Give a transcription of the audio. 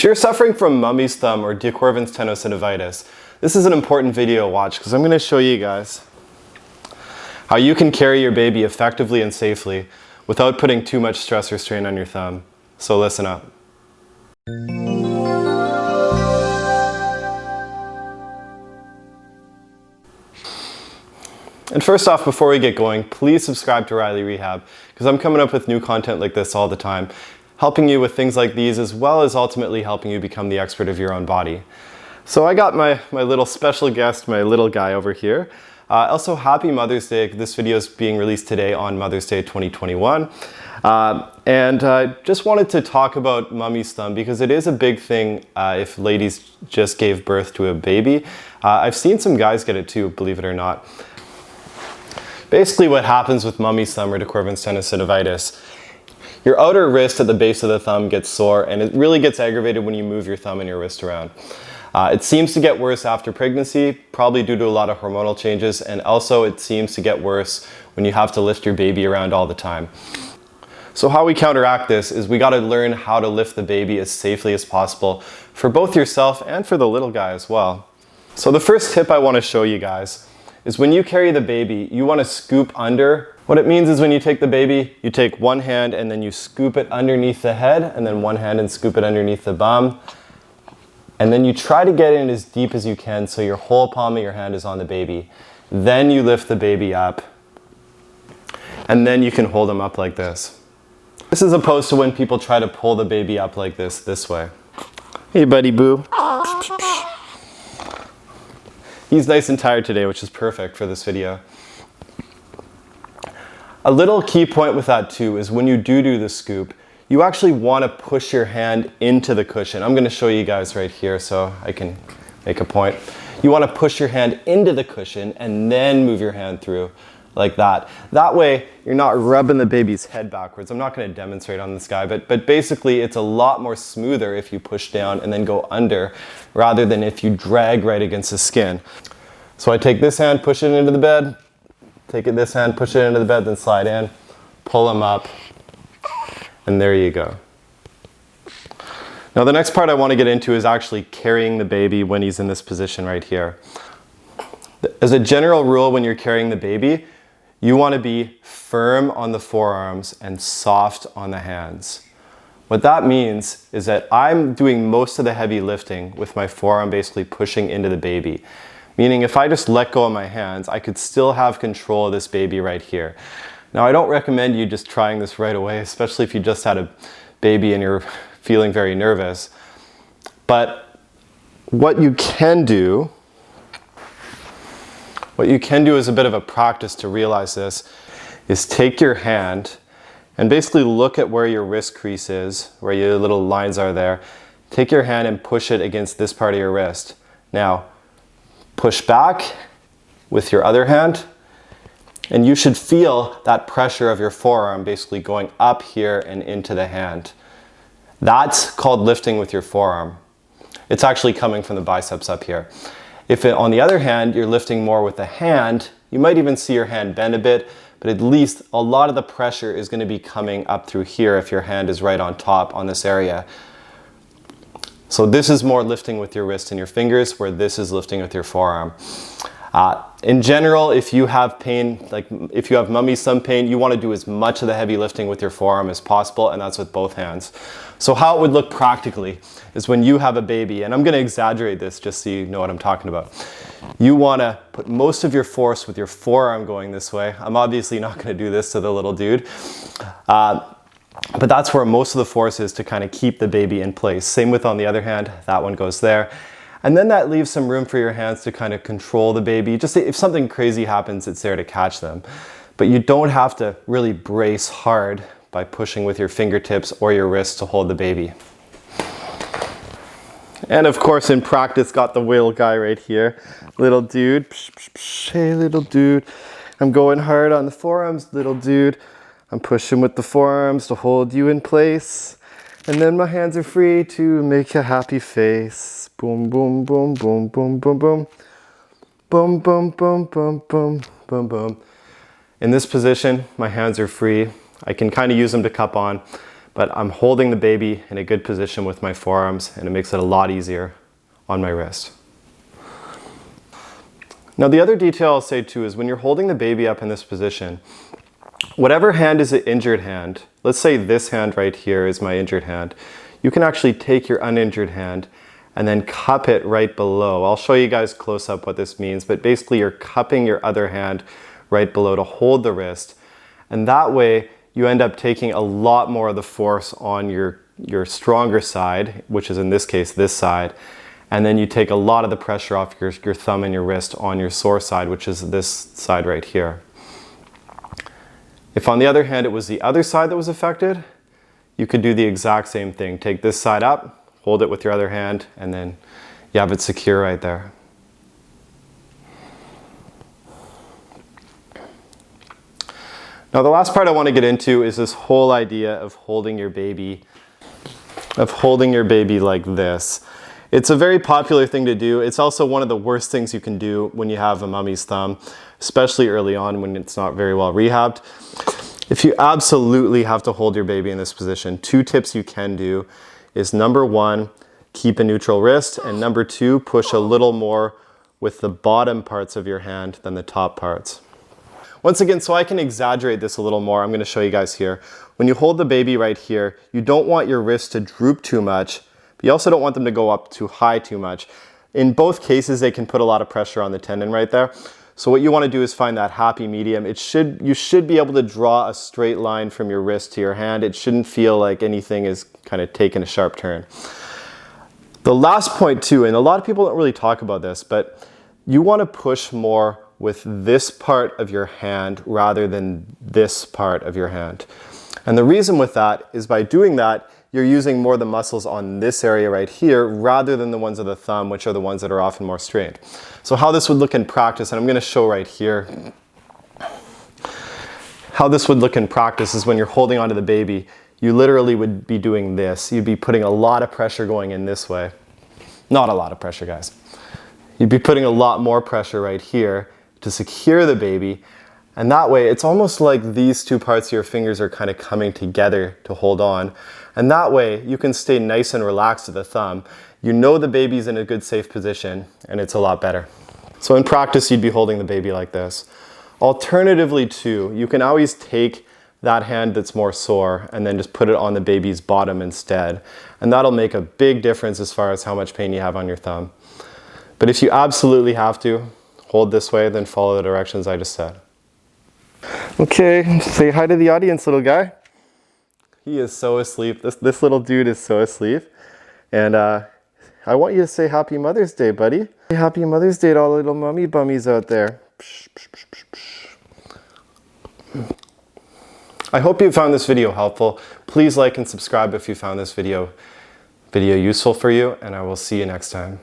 If you're suffering from mummy's thumb or Dequervain's tenosynovitis, this is an important video to watch because I'm going to show you guys how you can carry your baby effectively and safely without putting too much stress or strain on your thumb. So listen up. And first off, before we get going, please subscribe to RyleyRehab because I'm coming up with new content like this all the time, helping you with things like these as well as ultimately helping you become the expert of your own body. So I got my little special guest, my little guy over here. Also, happy Mother's Day. This video is being released today on Mother's Day 2021. And I just wanted to talk about mummy's thumb because it is a big thing if ladies just gave birth to a baby. I've seen some guys get it too, believe it or not. Basically what happens with mummy's thumb or Dequervain's tenosynovitis, your outer wrist at the base of the thumb gets sore, and it really gets aggravated when you move your thumb and your wrist around. It seems to get worse after pregnancy, probably due to a lot of hormonal changes, and also it seems to get worse when you have to lift your baby around all the time. So how we counteract this is we got to learn how to lift the baby as safely as possible for both yourself and for the little guy as well. So the first tip I want to show you guys is when you carry the baby, you want to scoop under. What it means is when you take the baby, you take one hand and then you scoop it underneath the head, and then one hand and scoop it underneath the bum. And then you try to get in as deep as you can so your whole palm of your hand is on the baby. Then you lift the baby up, and then you can hold him up like this. This is opposed to when people try to pull the baby up like this way. Hey buddy boo. He's nice and tired today, which is perfect for this video. A little key point with that too is when you do the scoop, you actually want to push your hand into the cushion. I'm going to show you guys right here so I can make a point. You want to push your hand into the cushion and then move your hand through like that. That way you're not rubbing the baby's head backwards. I'm not going to demonstrate on this guy, but basically it's a lot more smoother if you push down and then go under rather than if you drag right against the skin. So I take this hand, push it into the bed, take it this hand, push it into the bed, then slide in, pull him up, and there you go. Now the next part I want to get into is actually carrying the baby when he's in this position right here. As a general rule, when you're carrying the baby, you want to be firm on the forearms and soft on the hands. What that means is that I'm doing most of the heavy lifting with my forearm basically pushing into the baby. Meaning if I just let go of my hands, I could still have control of this baby right here. Now I don't recommend you just trying this right away, especially if you just had a baby and you're feeling very nervous. But what you can do as a bit of a practice to realize this is take your hand and basically look at where your wrist crease is, where your little lines are there. Take your hand and push it against this part of your wrist. Now, push back with your other hand, and you should feel that pressure of your forearm basically going up here and into the hand. That's called lifting with your forearm. It's actually coming from the biceps up here. If on the other hand, you're lifting more with the hand, you might even see your hand bend a bit, but at least a lot of the pressure is going to be coming up through here if your hand is right on top on this area. So this is more lifting with your wrist and your fingers, where this is lifting with your forearm. In general, if you have pain, like if you have mummy's thumb pain, you want to do as much of the heavy lifting with your forearm as possible, and that's with both hands. So how it would look practically is when you have a baby, and I'm going to exaggerate this just so you know what I'm talking about. You want to put most of your force with your forearm going this way. I'm obviously not going to do this to the little dude. But that's where most of the force is to kind of keep the baby in place. Same with on the other hand, that one goes there. And then that leaves some room for your hands to kind of control the baby. Just if something crazy happens, it's there to catch them. But you don't have to really brace hard by pushing with your fingertips or your wrists to hold the baby. And of course, in practice, got the whale guy right here. Little dude, psh, psh, psh. Hey little dude. I'm going hard on the forearms, little dude. I'm pushing with the forearms to hold you in place. And then my hands are free to make a happy face. Boom, boom, boom, boom, boom, boom, boom. Boom, boom, boom, boom, boom, boom, boom. In this position, my hands are free. I can kind of use them to cup on, but I'm holding the baby in a good position with my forearms, and it makes it a lot easier on my wrist. Now the other detail I'll say too is when you're holding the baby up in this position, whatever hand is the injured hand, let's say this hand right here is my injured hand, you can actually take your uninjured hand and then cup it right below. I'll show you guys close up what this means, but basically you're cupping your other hand right below to hold the wrist. And that way you end up taking a lot more of the force on your stronger side, which is in this case this side, and then you take a lot of the pressure off your thumb and your wrist on your sore side, which is this side right here. If on the other hand it was the other side that was affected, you could do the exact same thing. Take this side up, hold it with your other hand, and then you have it secure right there. Now the last part I want to get into is this whole idea of holding your baby like this. It's a very popular thing to do. It's also one of the worst things you can do when you have a mummy's thumb, especially early on when it's not very well rehabbed. If you absolutely have to hold your baby in this position, 2 tips you can do is number 1, keep a neutral wrist, and number 2, push a little more with the bottom parts of your hand than the top parts. Once again, so I can exaggerate this a little more, I'm going to show you guys here. When you hold the baby right here, you don't want your wrists to droop too much, but you also don't want them to go up too high too much. In both cases, they can put a lot of pressure on the tendon right there. So what you want to do is find that happy medium. You should be able to draw a straight line from your wrist to your hand. It shouldn't feel like anything is kind of taking a sharp turn. The last point too, and a lot of people don't really talk about this, but you want to push more with this part of your hand rather than this part of your hand. And the reason with that is by doing that, you're using more of the muscles on this area right here rather than the ones of the thumb, which are the ones that are often more strained. So how this would look in practice, and I'm going to show right here, how this would look in practice is when you're holding onto the baby, you literally would be doing this. You'd be putting a lot of pressure going in this way. Not a lot of pressure, guys. You'd be putting a lot more pressure right here to secure the baby. And that way, it's almost like these 2 parts of your fingers are kind of coming together to hold on. And that way, you can stay nice and relaxed with the thumb. You know the baby's in a good, safe position, and it's a lot better. So in practice, you'd be holding the baby like this. Alternatively, too, you can always take that hand that's more sore and then just put it on the baby's bottom instead. And that'll make a big difference as far as how much pain you have on your thumb. But if you absolutely have to, hold this way, then follow the directions I just said. Okay, say hi to the audience, little guy. He is so asleep. This little dude is so asleep. And I want you to say Happy Mother's Day, buddy. Happy Mother's Day to all the little mummy bummies out there. I hope you found this video helpful. Please like and subscribe if you found this video useful for you, and I will see you next time.